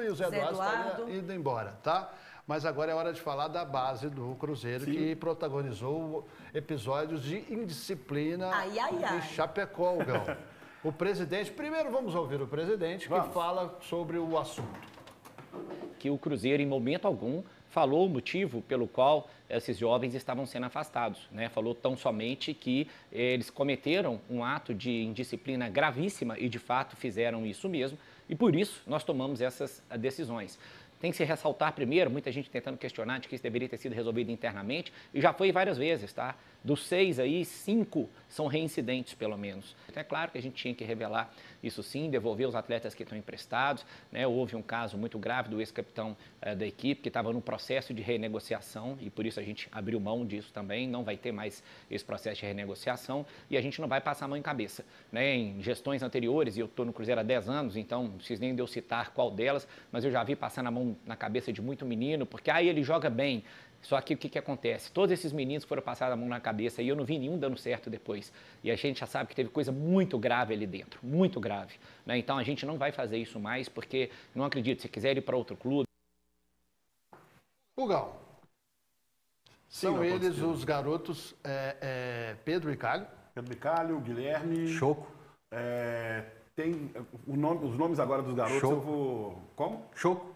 e o Zé Eduardo está indo embora, tá? Mas agora é hora de falar da base do Cruzeiro, que protagonizou episódios de indisciplina em Chapecó, Gão. O presidente, primeiro vamos ouvir o presidente que fala sobre o assunto. Que o Cruzeiro, em momento algum, falou o motivo pelo qual esses jovens estavam sendo afastados, né? Falou tão somente que eles cometeram um ato de indisciplina gravíssima e, de fato, fizeram isso mesmo. E, por isso, nós tomamos essas decisões. Tem que se ressaltar primeiro, muita gente tentando questionar de que isso deveria ter sido resolvido internamente, e já foi várias vezes, tá? Dos 6 aí, 5 são reincidentes, pelo menos. Então, é claro que a gente tinha que revelar isso sim, devolver os atletas que estão emprestados, né? Houve um caso muito grave do ex-capitão da equipe, que estava no processo de renegociação, e por isso a gente abriu mão disso também, não vai ter mais esse processo de renegociação, e a gente não vai passar a mão em cabeça, né? Em gestões anteriores, e eu estou no Cruzeiro há 10 anos, então não preciso nem de eu citar qual delas, mas eu já vi passar na mão na cabeça de muito menino, porque aí ele joga bem. Só que o que acontece? Todos esses meninos foram passados a mão na cabeça e eu não vi nenhum dando certo depois. E a gente já sabe que teve coisa muito grave ali dentro, muito grave, né? Então a gente não vai fazer isso mais, porque não acredito, se quiser ir para outro clube... Pugão, são eles os garotos Pedro e Calho. Pedro e Calho, Guilherme... Choco. Tem os nomes agora dos garotos, Choco. eu vou... Como? Choco.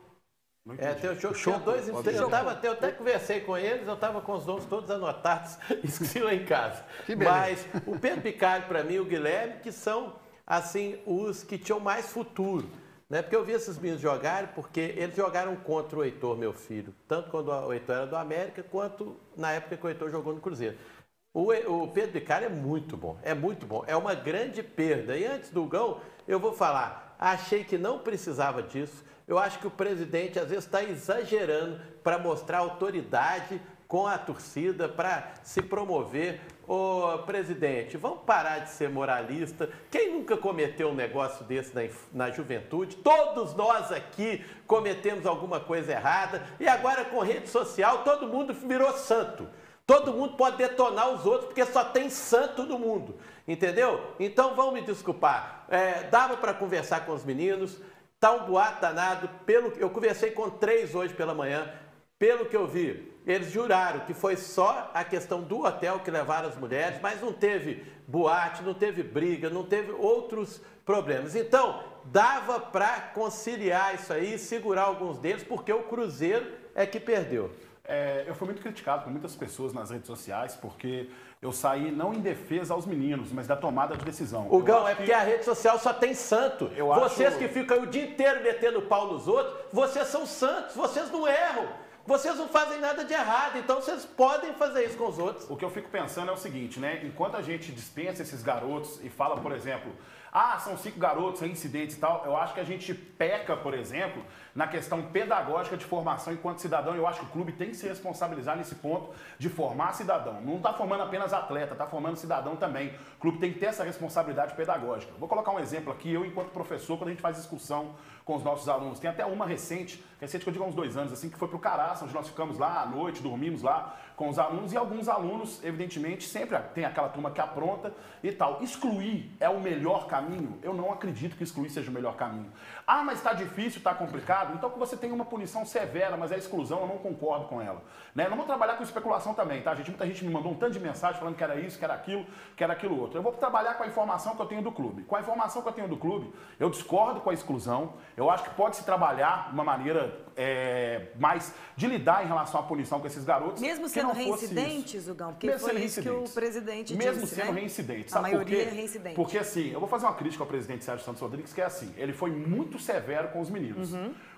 Tem o Choco, dois, eu até conversei com eles, eu estava com os nomes todos anotados, esqueci lá em casa. Mas o Pedro Picalho, para mim, e o Guilherme, que são, assim, os que tinham mais futuro. Né? Porque eu vi esses meninos jogarem, porque eles jogaram contra o Heitor, meu filho, tanto quando o Heitor era do América, quanto na época que o Heitor jogou no Cruzeiro. O Pedro Picalho é muito bom, é uma grande perda. E antes do Gão, eu vou falar, achei que não precisava disso. Eu acho que o presidente, às vezes, está exagerando para mostrar autoridade com a torcida, para se promover. Ô, presidente, vamos parar de ser moralista. Quem nunca cometeu um negócio desse na juventude? Todos nós aqui cometemos alguma coisa errada. E agora, com rede social, todo mundo virou santo. Todo mundo pode detonar os outros, porque só tem santo no mundo. Entendeu? Então, vão me desculpar. Dava para conversar com os meninos. Está um boato danado, eu conversei com 3 hoje pela manhã, pelo que eu vi, eles juraram que foi só a questão do hotel que levaram as mulheres, mas não teve boate, não teve briga, não teve outros problemas. Então, dava para conciliar isso aí, segurar alguns deles, porque o Cruzeiro é que perdeu. Eu fui muito criticado por muitas pessoas nas redes sociais, porque eu saí não em defesa aos meninos, mas da tomada de decisão. O Gão, porque a rede social só tem santo. Vocês que ficam o dia inteiro metendo pau nos outros, vocês são santos, vocês não erram. Vocês não fazem nada de errado, então vocês podem fazer isso com os outros. O que eu fico pensando é o seguinte, né? Enquanto a gente dispensa esses garotos e fala, por exemplo, são 5 garotos reincidentes e tal, eu acho que a gente peca, por exemplo, na questão pedagógica de formação enquanto cidadão. Eu acho que o clube tem que se responsabilizar nesse ponto de formar cidadão. Não está formando apenas atleta, está formando cidadão também. O clube tem que ter essa responsabilidade pedagógica. Vou colocar um exemplo aqui, eu enquanto professor, quando a gente faz discussão com os nossos alunos, tem até uma recente que eu digo há uns 2 anos, assim, que foi para o Caraça, onde nós ficamos lá à noite, dormimos lá com os alunos, e alguns alunos, evidentemente, sempre tem aquela turma que apronta e tal. Excluir é o melhor caminho? Eu não acredito que excluir seja o melhor caminho. Mas está difícil, está complicado, então que você tenha uma punição severa, mas a exclusão eu não concordo com ela. Né? Não vou trabalhar com especulação também, tá, gente? Muita gente me mandou um tanto de mensagem falando que era isso, que era aquilo outro. Eu vou trabalhar com a informação que eu tenho do clube. Com a informação que eu tenho do clube, eu discordo com a exclusão, eu acho que pode se trabalhar de uma maneira mais de lidar em relação à punição com esses garotos. Mesmo sendo reincidentes, Gão, porque mesmo foi isso que o presidente disse, mesmo sendo reincidentes. A maioria é reincidente. Porque assim, eu vou fazer uma crítica ao presidente Sérgio Santos Rodrigues, que é assim, ele foi muito severo com os meninos.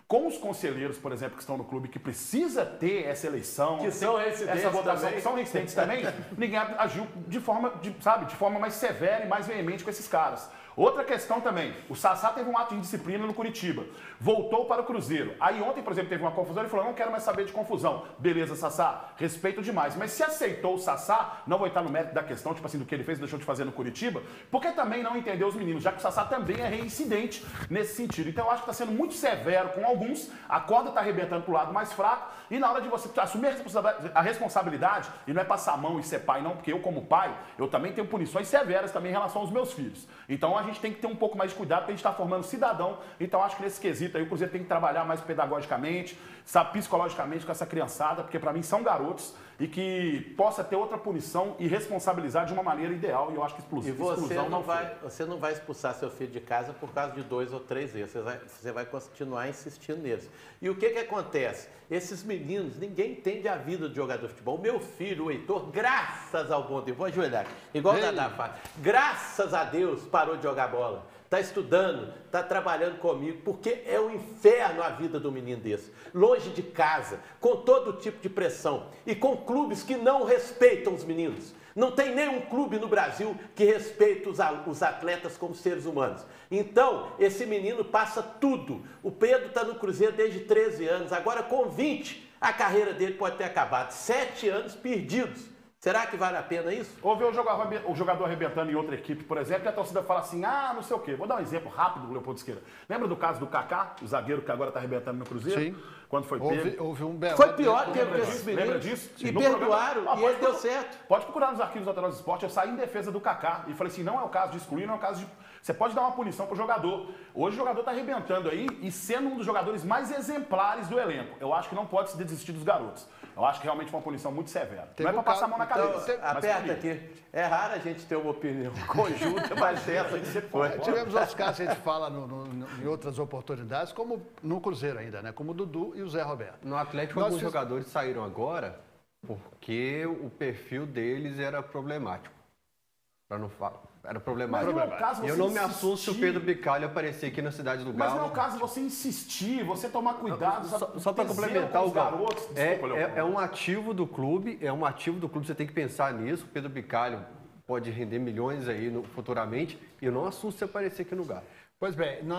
Com os conselheiros, por exemplo, que estão no clube, que precisa ter essa eleição, que são reincidentes essa votação, também. que são reincidentes também, ninguém agiu de forma mais severa e mais veemente com esses caras. Outra questão também, o Sassá teve um ato de indisciplina no Curitiba, voltou para o Cruzeiro. Aí ontem, por exemplo, teve uma confusão, ele falou, não quero mais saber de confusão. Beleza, Sassá, respeito demais. Mas se aceitou o Sassá, não vou entrar no mérito da questão, tipo assim, do que ele fez e deixou de fazer no Curitiba, porque também não entendeu os meninos, já que o Sassá também é reincidente nesse sentido. Então eu acho que está sendo muito severo com alguns, a corda está arrebentando para o lado mais fraco, e na hora de você assumir a responsabilidade, e não é passar a mão e ser pai, não, porque eu como pai, eu também tenho punições severas também em relação aos meus filhos. Então a gente tem que ter um pouco mais de cuidado, porque a gente está formando cidadão. Então, acho que nesse quesito aí o Cruzeiro tem que trabalhar mais pedagogicamente, sabe, psicologicamente com essa criançada, porque para mim são garotos e que possa ter outra punição e responsabilizar de uma maneira ideal. E eu acho que exclusão não vai. Você não vai expulsar seu filho de casa por causa de 2 ou 3 erros. Você vai continuar insistindo neles. E o que acontece? Esses meninos, ninguém entende a vida do jogador de futebol. O meu filho, o Heitor, graças ao bom Deus, vou ajoelhar, igual o Dadá fala, graças a Deus parou de jogar bola. Está estudando, está trabalhando comigo, porque é um inferno a vida do menino desse. Longe de casa, com todo tipo de pressão e com clubes que não respeitam os meninos. Não tem nenhum clube no Brasil que respeite os atletas como seres humanos. Então, esse menino passa tudo. O Pedro está no Cruzeiro desde 13 anos, agora com 20, a carreira dele pode ter acabado. 7 anos perdidos. Será que vale a pena isso? Ou ver o jogador arrebentando em outra equipe, por exemplo, e a torcida fala assim, não sei o quê. Vou dar um exemplo rápido do Leopoldo Esqueira. Lembra do caso do Kaká, o zagueiro que agora está arrebentando no Cruzeiro? Sim. Quando foi pego? Houve um belo. Foi pior que esses meninos. Lembra disso? E perdoaram, e ele deu certo. Pode procurar nos arquivos laterais do esporte. Eu saí em defesa do Kaká e falei assim, não é o caso de excluir, não é o caso de... Você pode dar uma punição para o jogador. Hoje o jogador está arrebentando aí e sendo um dos jogadores mais exemplares do elenco. Eu acho que não pode se desistir dos garotos. Eu acho que realmente foi uma punição muito severa. Não é para passar a mão na cabeça. Então, aperta aqui. É raro a gente ter uma opinião conjunta, mas essa foi. Tivemos outros casos que a gente fala em outras oportunidades, como no Cruzeiro ainda, né? Como o Dudu e o Zé Roberto. No Atlético, alguns jogadores saíram agora porque o perfil deles era problemático. Para não falar. Era problemático. Eu não me assusto se o Pedro Bicalho aparecer aqui na cidade do Galo. Mas não é o caso você insistir, você tomar cuidado. Só para complementar, o garotos, é um ativo do clube, você tem que pensar nisso. O Pedro Bicalho pode render milhões aí futuramente e eu não assusto se aparecer aqui no Galo. Pois bem,